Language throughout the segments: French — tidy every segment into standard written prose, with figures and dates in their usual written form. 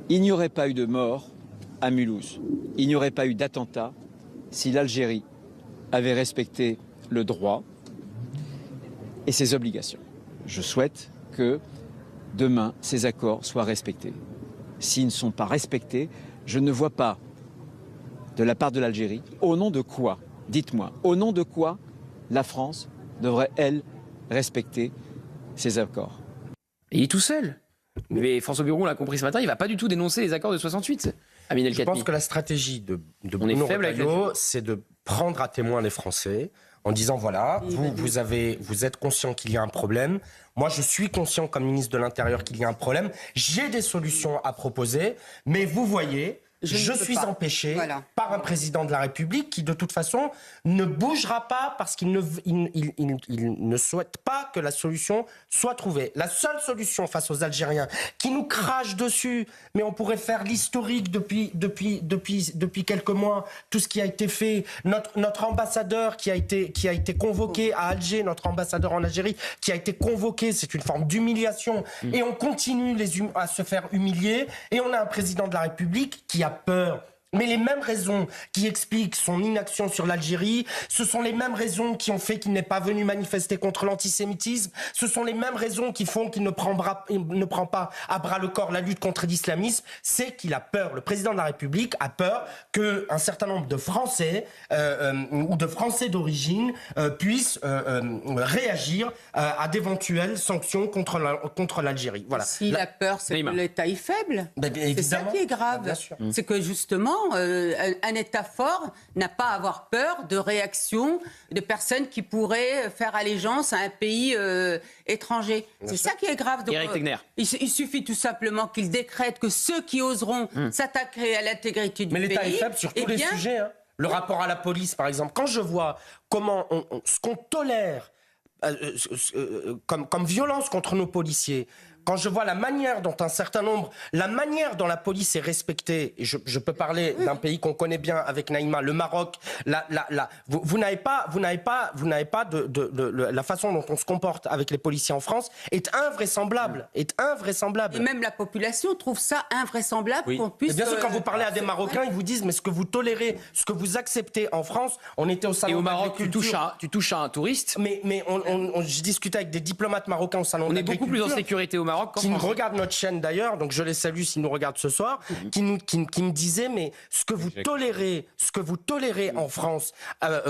Il n'y aurait pas eu de mort à Mulhouse. Il n'y aurait pas eu d'attentat si l'Algérie avait respecté le droit et ses obligations. Je souhaite que demain, ces accords soient respectés. S'ils ne sont pas respectés, je ne vois pas, de la part de l'Algérie, au nom de quoi, dites-moi, au nom de quoi la France devrait, elle, respecter ces accords? Et il est tout seul. Mais François Bayrou l'a compris ce matin, il ne va pas du tout dénoncer les accords de 68. Amin El Je Khatmi. pense que la stratégie de Bruno Retailleau, c'est de prendre à témoin les Français en disant voilà, vous êtes conscient qu'il y a un problème. Moi, je suis conscient comme ministre de l'Intérieur qu'il y a un problème. J'ai des solutions à proposer, mais vous voyez, je suis empêché par un président de la République qui, de toute façon, ne bougera pas parce qu'il ne souhaite pas que la solution soit trouvée. La seule solution face aux Algériens qui nous crachent dessus, mais on pourrait faire l'historique depuis quelques mois, tout ce qui a été fait, notre ambassadeur qui a été convoqué à Alger, notre ambassadeur en Algérie qui a été convoqué, c'est une forme d'humiliation, et on continue à se faire humilier, et on a un président de la République qui a peur. Mais les mêmes raisons qui expliquent son inaction sur l'Algérie, ce sont les mêmes raisons qui ont fait qu'il n'est pas venu manifester contre l'antisémitisme, ce sont les mêmes raisons qui font qu'il ne prend pas à bras le corps la lutte contre l'islamisme, c'est qu'il a peur. Le président de la République a peur qu'un certain nombre de Français ou de Français d'origine puissent réagir à d'éventuelles sanctions contre l'Algérie. Voilà. S'il a peur, c'est que l'État est faible. C'est ça qui est grave. C'est que justement, un État fort n'a pas à avoir peur de réactions de personnes qui pourraient faire allégeance à un pays étranger. C'est ça qui est grave. Donc, Éric Tegner. Il suffit tout simplement qu'il décrète que ceux qui oseront s'attaquer à l'intégrité du pays... Mais l'État est faible sur tous les sujets. Hein. Le rapport à la police, par exemple. Quand je vois comment ce qu'on tolère comme violence contre nos policiers, quand je vois la manière dont la police est respectée, et je peux parler d'un pays qu'on connaît bien avec Naïma, le Maroc, vous n'avez pas la façon dont on se comporte avec les policiers en France est invraisemblable. Et même la population trouve ça invraisemblable qu'on puisse... Et bien sûr, quand vous parlez à des Marocains, ils vous disent, mais ce que vous tolérez, ce que vous acceptez en France, on était au salon et au Maroc, tu touches à un touriste. Mais je discutais avec des diplomates marocains au salon de l'agriculture. On est beaucoup plus en sécurité au Maroc qu'en qui France. nous regardent notre chaîne d'ailleurs, donc je les salue s'ils nous regardent ce soir, qui me disaient, mais ce que vous tolérez en France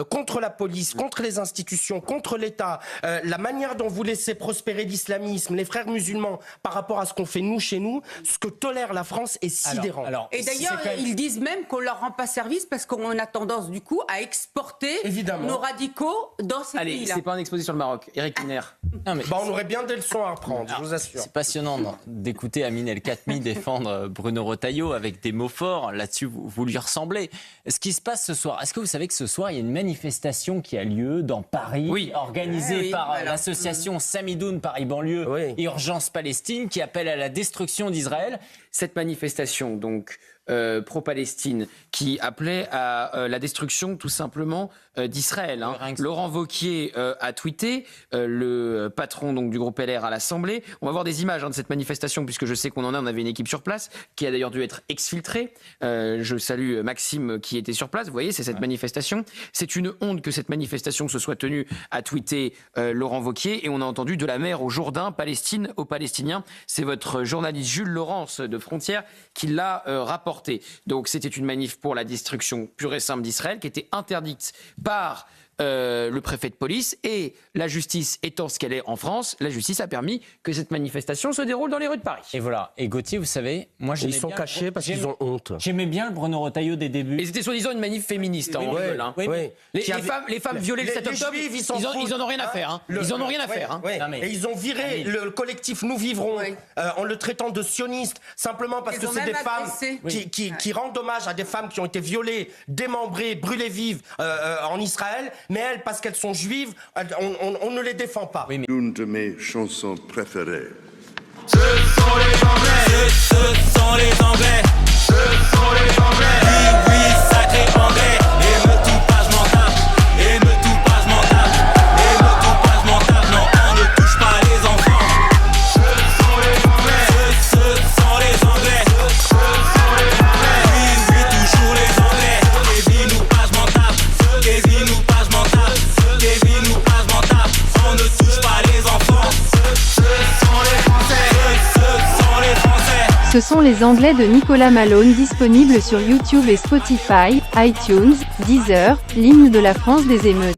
contre la police, contre les institutions, contre l'État, la manière dont vous laissez prospérer l'islamisme, les frères musulmans, par rapport à ce qu'on fait nous chez nous, ce que tolère la France est sidérant. Et d'ailleurs, ils disent même qu'on leur rend pas service parce qu'on a tendance du coup à exporter nos radicaux dans ces pays-là. Allez, c'est pas un exposé sur le Maroc. Éric Tegner. On aurait bien des leçons à apprendre, je vous assure. C'est passionnant d'écouter Amin El Khatmi défendre Bruno Retailleau avec des mots forts. Là-dessus, vous lui ressemblez. Ce qui se passe ce soir, est-ce que vous savez que ce soir, il y a une manifestation qui a lieu dans Paris, organisée par l'association Samidoun Paris Banlieue et Urgence Palestine, qui appelle à la destruction d'Israël. Cette manifestation, donc, pro-Palestine, qui appelait à la destruction, tout simplement, d'Israël. Hein. Laurent Wauquiez a tweeté, le patron donc, du groupe LR à l'Assemblée. On va voir des images de cette manifestation, puisque je sais qu'on on avait une équipe sur place, qui a d'ailleurs dû être exfiltrée. Je salue Maxime qui était sur place. Vous voyez, c'est cette manifestation. C'est une honte que cette manifestation se soit tenue, à tweeter Laurent Wauquiez. Et on a entendu de la mer au Jourdain, Palestine aux Palestiniens. C'est votre journaliste Jules Laurence de Frontières qui l'a rapporté. Donc c'était une manif pour la destruction pure et simple d'Israël qui était interdite par le préfet de police, et la justice étant ce qu'elle est en France, la justice a permis que cette manifestation se déroule dans les rues de Paris. Et voilà. Et Gauthier, vous savez, moi ils sont cachés parce qu'ils ont honte. J'aimais bien le Bruno Retailleau des débuts. Et c'était soi-disant une manif féministe. Les femmes violées le 7 octobre, ils en ont rien à faire. Hein. Ils en ont rien à faire. Hein. Et ils ont viré le collectif Nous Vivrons en le traitant de sioniste, simplement parce que c'est des femmes qui rendent hommage à des femmes qui ont été violées, démembrées, brûlées vives en Israël. Mais elles, parce qu'elles sont juives, on ne les défend pas. Une de mes chansons préférées. Ce sont les Anglais, ce sont les Anglais, ce sont les Anglais. Oui, oui, sacré Anglais. Et me tout pas, je m'en tape. Et me tout pas, je m'en tape. Et me tout pas, je m'en tape. Non, on ne touche pas les enfants. Ce sont les Anglais, ce sont les Anglais. Ce sont les Anglais de Nicolas Malone, disponibles sur YouTube et Spotify, iTunes, Deezer, l'hymne de la France des émeutes.